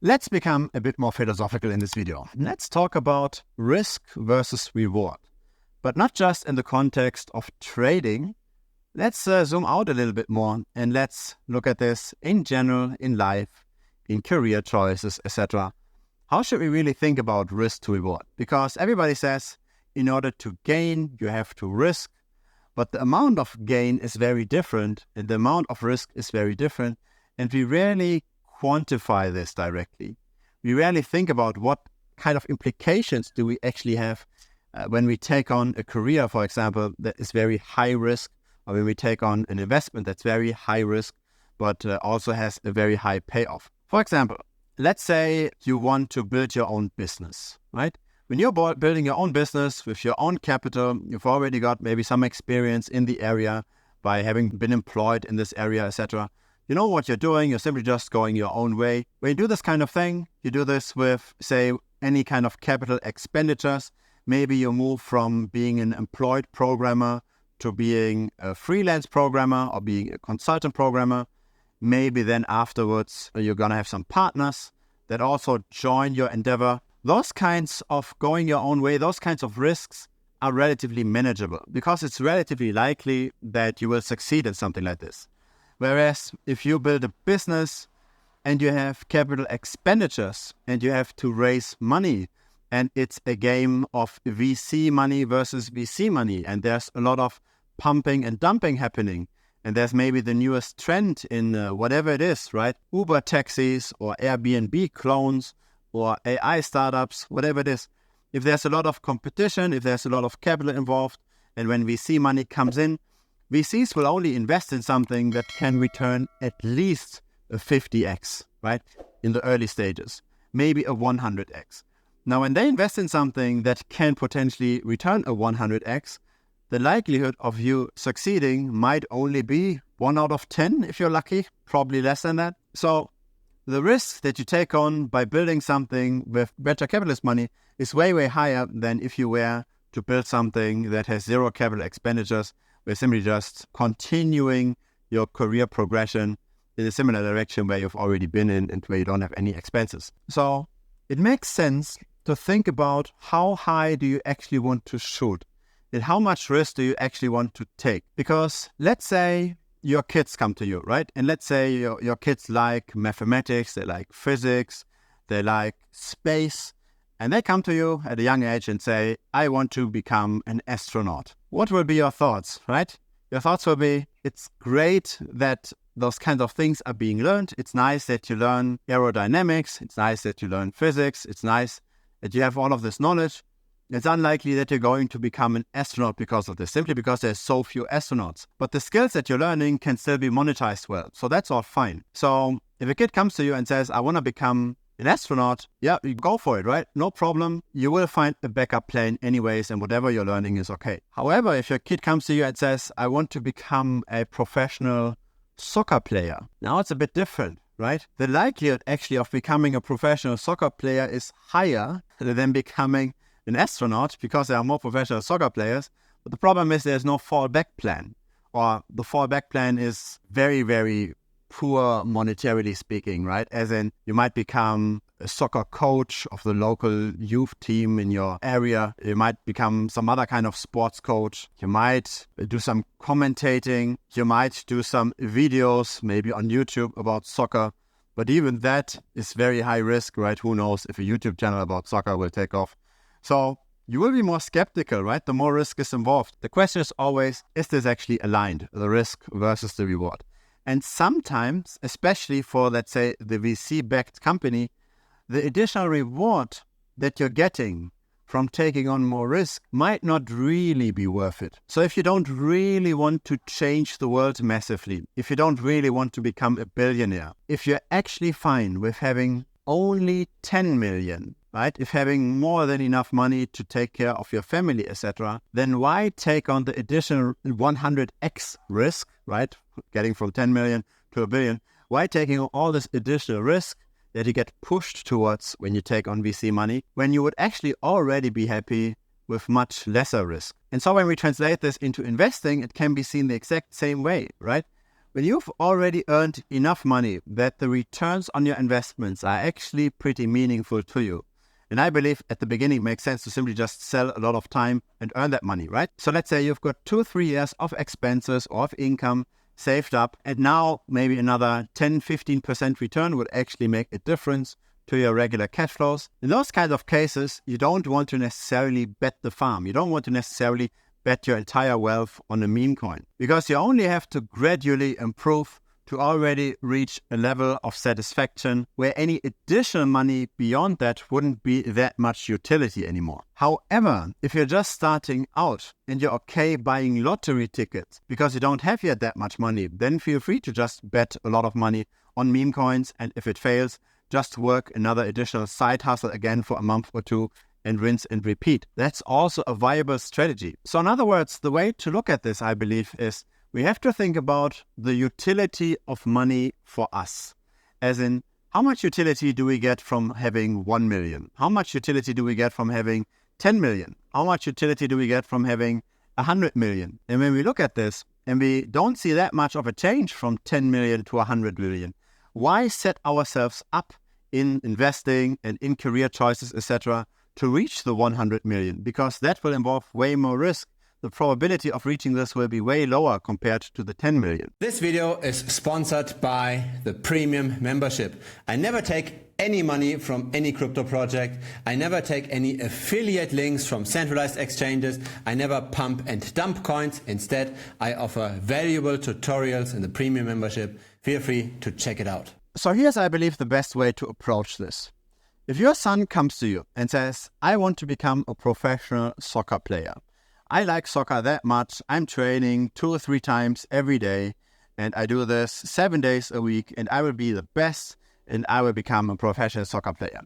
Let's become a bit more philosophical in this video. Let's talk about risk versus reward, but not just in the context of trading. Let's zoom out a little bit more and let's look at this in general, in life, in career choices, etc. How should we really think about risk to reward? Because everybody says in order to gain, you have to risk, but the amount of gain is very different and the amount of risk is very different, and we rarely quantify this directly. We rarely think about what kind of implications do we actually have when we take on a career, for example, that is very high risk, or when we take on an investment that's very high risk, but also has a very high payoff. For example, let's say you want to build your own business, right? When you're building your own business with your own capital, you've already got maybe some experience in the area by having been employed in this area, etc. You know what you're doing, you're simply just going your own way. When you do this kind of thing, you do this with, say, any kind of capital expenditures. Maybe you move from being an employed programmer to being a freelance programmer or being a consultant programmer. Maybe then afterwards, you're going to have some partners that also join your endeavor. Those kinds of going your own way, those kinds of risks are relatively manageable because it's relatively likely that you will succeed in something like this. Whereas if you build a business and you have capital expenditures and you have to raise money and it's a game of VC money versus VC money and there's a lot of pumping and dumping happening and there's maybe the newest trend in whatever it is, right? Uber taxis or Airbnb clones or AI startups, whatever it is. If there's a lot of competition, if there's a lot of capital involved, and when VC money comes in, VCs will only invest in something that can return at least a 50x, right? In the early stages, maybe a 100x. Now, when they invest in something that can potentially return a 100x, the likelihood of you succeeding might only be 1 out of 10 if you're lucky, probably less than that. So the risk that you take on by building something with venture capitalist money is way, way higher than if you were to build something that has zero capital expenditures. We're simply just continuing your career progression in a similar direction where you've already been in and where you don't have any expenses. So it makes sense to think about how high do you actually want to shoot and how much risk do you actually want to take. Because let's say your kids come to you, right? And let's say your kids like mathematics, they like physics, they like space, and they come to you at a young age and say, I want to become an astronaut. What will be your thoughts, right? Your thoughts will be, it's great that those kinds of things are being learned. It's nice that you learn aerodynamics. It's nice that you learn physics. It's nice that you have all of this knowledge. It's unlikely that you're going to become an astronaut because of this, simply because there's so few astronauts. But the skills that you're learning can still be monetized well. So that's all fine. So if a kid comes to you and says, I want to become an astronaut, yeah, you go for it, right? No problem. You will find a backup plan anyways, and whatever you're learning is okay. However, if your kid comes to you and says, I want to become a professional soccer player, now it's a bit different, right? The likelihood actually of becoming a professional soccer player is higher than becoming an astronaut because there are more professional soccer players. But the problem is there's no fallback plan, or the fallback plan is very, very poor monetarily speaking, right? As in, you might become a soccer coach of the local youth team in your area. You might become some other kind of sports coach. You might do some commentating. You might do some videos, maybe on YouTube about soccer. But even that is very high risk, right? Who knows if a YouTube channel about soccer will take off. So you will be more skeptical, right? The more risk is involved. The question is always, is this actually aligned, the risk versus the reward? And sometimes, especially for, let's say, the VC-backed company, the additional reward that you're getting from taking on more risk might not really be worth it. So if you don't really want to change the world massively, if you don't really want to become a billionaire, if you're actually fine with having only 10 million, right? If having more than enough money to take care of your family, etc., then why take on the additional 100x risk, right? Getting from 10 million to a billion. Why taking on all this additional risk that you get pushed towards when you take on VC money, when you would actually already be happy with much lesser risk? And so when we translate this into investing, it can be seen the exact same way, right? When you've already earned enough money that the returns on your investments are actually pretty meaningful to you, and I believe at the beginning it makes sense to simply just sell a lot of time and earn that money, right? So let's say you've got 2-3 years of expenses or of income saved up, and now maybe another 10-15% return would actually make a difference to your regular cash flows. In those kinds of cases, you don't want to necessarily bet the farm. You don't want to necessarily bet your entire wealth on a meme coin, because you only have to gradually improve to already reach a level of satisfaction where any additional money beyond that wouldn't be that much utility anymore. However, if you're just starting out and you're okay buying lottery tickets because you don't have yet that much money, then feel free to just bet a lot of money on meme coins, and if it fails, just work another additional side hustle again for a month or two and rinse and repeat. That's also a viable strategy. So in other words, the way to look at this, I believe, is we have to think about the utility of money for us. As in, how much utility do we get from having 1 million? How much utility do we get from having 10 million? How much utility do we get from having 100 million? And when we look at this and we don't see that much of a change from 10 million to 100 million, why set ourselves up in investing and in career choices, etc., to reach the 100 million? Because that will involve way more risk. The probability of reaching this will be way lower compared to the 10 million. This video is sponsored by the Premium membership. I never take any money from any crypto project. I never take any affiliate links from centralized exchanges. I never pump and dump coins. Instead, I offer valuable tutorials in the Premium membership. Feel free to check it out. So here's, I believe, the best way to approach this. If your son comes to you and says, I want to become a professional soccer player. I like soccer that much. I'm training 2 or 3 times every day, and I do this 7 days a week, and I will be the best, and I will become a professional soccer player.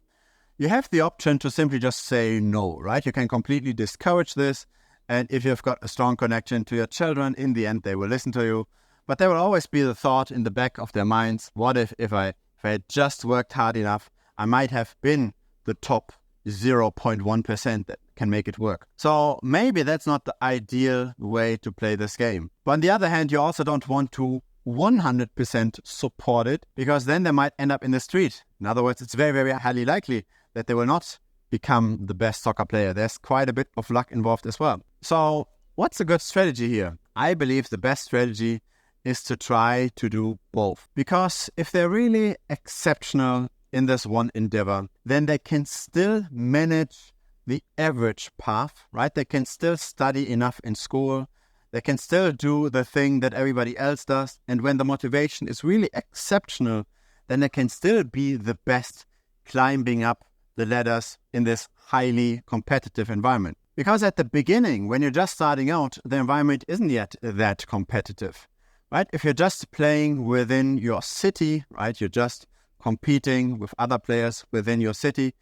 You have the option to simply just say no, right? You can completely discourage this, and if you've got a strong connection to your children, in the end they will listen to you. But there will always be the thought in the back of their minds, what if I had just worked hard enough, I might have been the top 0.1% that can make it work. So maybe that's not the ideal way to play this game. But on the other hand, you also don't want to 100% support it, because then they might end up in the street. In other words, it's very, very highly likely that they will not become the best soccer player. There's quite a bit of luck involved as well. So what's a good strategy here? I believe the best strategy is to try to do both. Because if they're really exceptional in this one endeavor, then they can still manage the average path, right? They can still study enough in school. They can still do the thing that everybody else does. And when the motivation is really exceptional, then they can still be the best climbing up the ladders in this highly competitive environment. Because at the beginning, when you're just starting out, the environment isn't yet that competitive, right? If you're just playing within your city, right? You're just competing with other players within your city,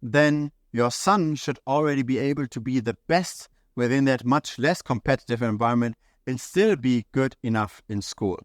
then your son should already be able to be the best within that much less competitive environment and still be good enough in school.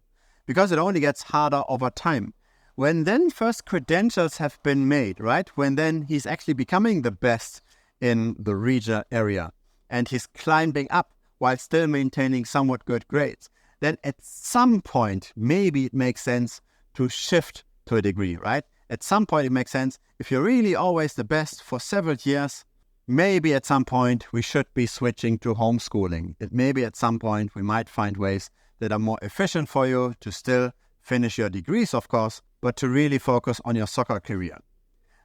Because it only gets harder over time. When then first credentials have been made, right? When then he's actually becoming the best in the regional area and he's climbing up while still maintaining somewhat good grades, then at some point, maybe it makes sense to shift to a degree, right? At some point it makes sense. If you're really always the best for several years, maybe at some point we should be switching to homeschooling. Maybe at some point we might find ways that are more efficient for you to still finish your degrees, of course, but to really focus on your soccer career.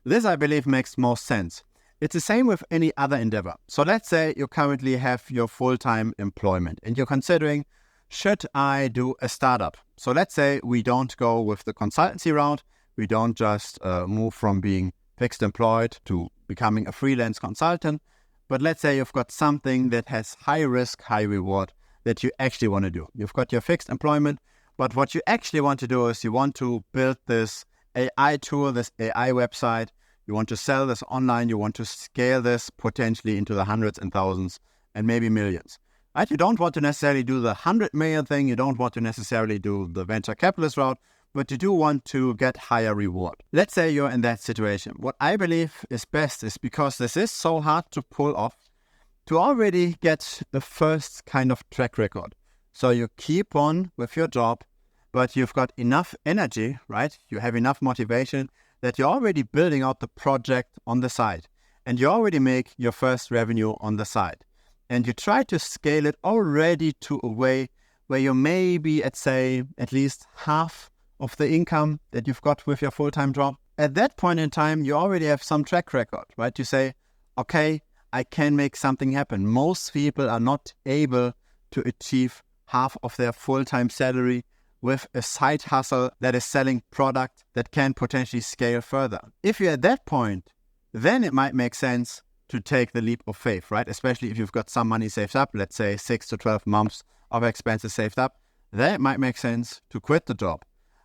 This, I believe, makes most sense. It's the same with any other endeavor. So let's say you currently have your full-time employment and you're considering, should I do a startup? So let's say we don't go with the consultancy route. We don't just move from being fixed employed to becoming a freelance consultant. But let's say you've got something that has high risk, high reward that you actually want to do. You've got your fixed employment, but what you actually want to do is you want to build this AI tool, this AI website. You want to sell this online. You want to scale this potentially into the hundreds and thousands and maybe millions. Right? You don't want to necessarily do the 100 million thing. You don't want to necessarily do the venture capitalist route, but you do want to get higher reward. Let's say you're in that situation. What I believe is best is, because this is so hard to pull off, to already get the first kind of track record. So you keep on with your job, but you've got enough energy, right? You have enough motivation that you're already building out the project on the side and you already make your first revenue on the side. And you try to scale it already to a way where you may be at, say, at least half of the income that you've got with your full-time job. At that point in time, you already have some track record, right? You say, okay, I can make something happen. Most people are not able to achieve half of their full-time salary with a side hustle that is selling product that can potentially scale further. If you're at that point, then it might make sense to take the leap of faith, right? Especially if you've got some money saved up, let's say 6 to 12 months of expenses saved up, then it might make sense to quit the job.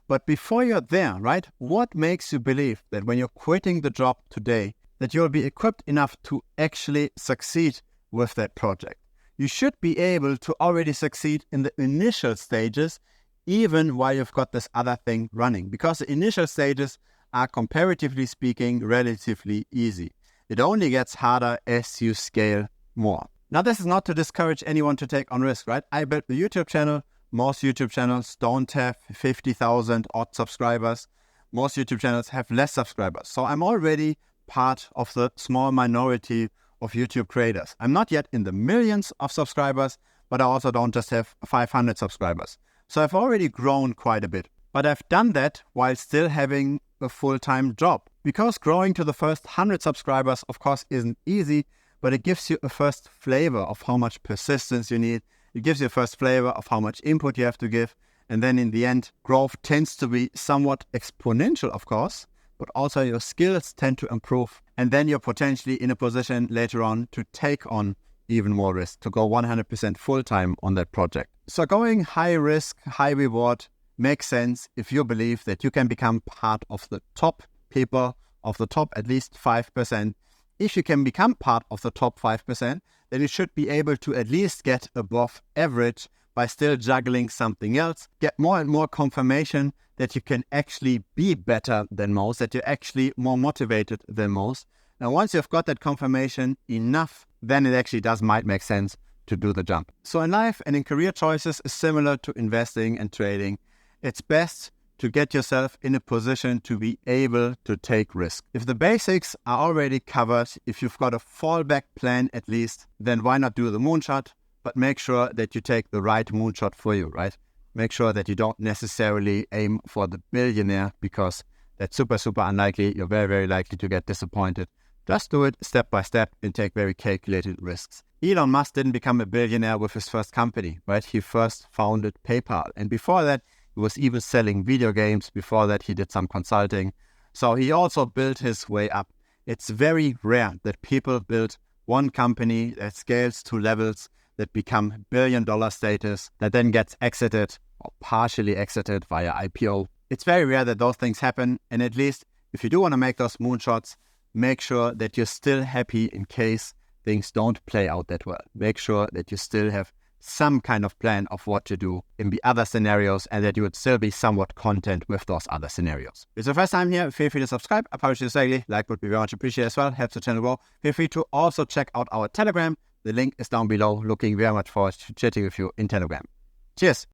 But before you're there, right, what makes you believe that when you're quitting the job today, that you'll be equipped enough to actually succeed with that project? You should be able to already succeed in the initial stages, even while you've got this other thing running, because the initial stages are, comparatively speaking, relatively easy. It only gets harder as you scale more. Now, this is not to discourage anyone to take on risk, right? I built the YouTube channel. Most YouTube channels don't have 50,000 odd subscribers. Most YouTube channels have less subscribers. So I'm already part of the small minority of YouTube creators. I'm not yet in the millions of subscribers, but I also don't just have 500 subscribers. So I've already grown quite a bit. But I've done that while still having a full-time job. Because growing to the first 100 subscribers, of course, isn't easy, but it gives you a first flavor of how much persistence you need. It gives you a first flavor of how much input you have to give. And then in the end, growth tends to be somewhat exponential, of course, but also your skills tend to improve. And then you're potentially in a position later on to take on even more risk, to go 100% full-time on that project. So going high risk, high reward makes sense if you believe that you can become part of the top people, of the top at least 5%. If you can become part of the top 5%, then you should be able to at least get above average by still juggling something else, get more and more confirmation that you can actually be better than most, that you're actually more motivated than most. Now, once you've got that confirmation enough, then it actually might make sense to do the jump. So in life and in career choices is similar to investing and trading. It's best to get yourself in a position to be able to take risk. If the basics are already covered, if you've got a fallback plan at least, then why not do the moonshot? But make sure that you take the right moonshot for you, right? Make sure that you don't necessarily aim for the billionaire, because that's super, super unlikely. You're very, very likely to get disappointed. Just do it step by step and take very calculated risks. Elon Musk didn't become a billionaire with his first company, right? He first founded PayPal. And before that, he was even selling video games. Before that, he did some consulting. So he also built his way up. It's very rare that people build one company that scales to levels that become billion-dollar status, that then gets exited or partially exited via IPO. It's very rare that those things happen. And at least if you do want to make those moonshots, make sure that you're still happy in case things don't play out that well. Make sure that you still have some kind of plan of what to do in the other scenarios and that you would still be somewhat content with those other scenarios. If it's your first time here, feel free to subscribe. I publish this daily. Like would be very much appreciated as well. Helps the channel grow. Feel free to also check out our Telegram. The link is down below. Looking very much forward to chatting with you in Telegram. Cheers.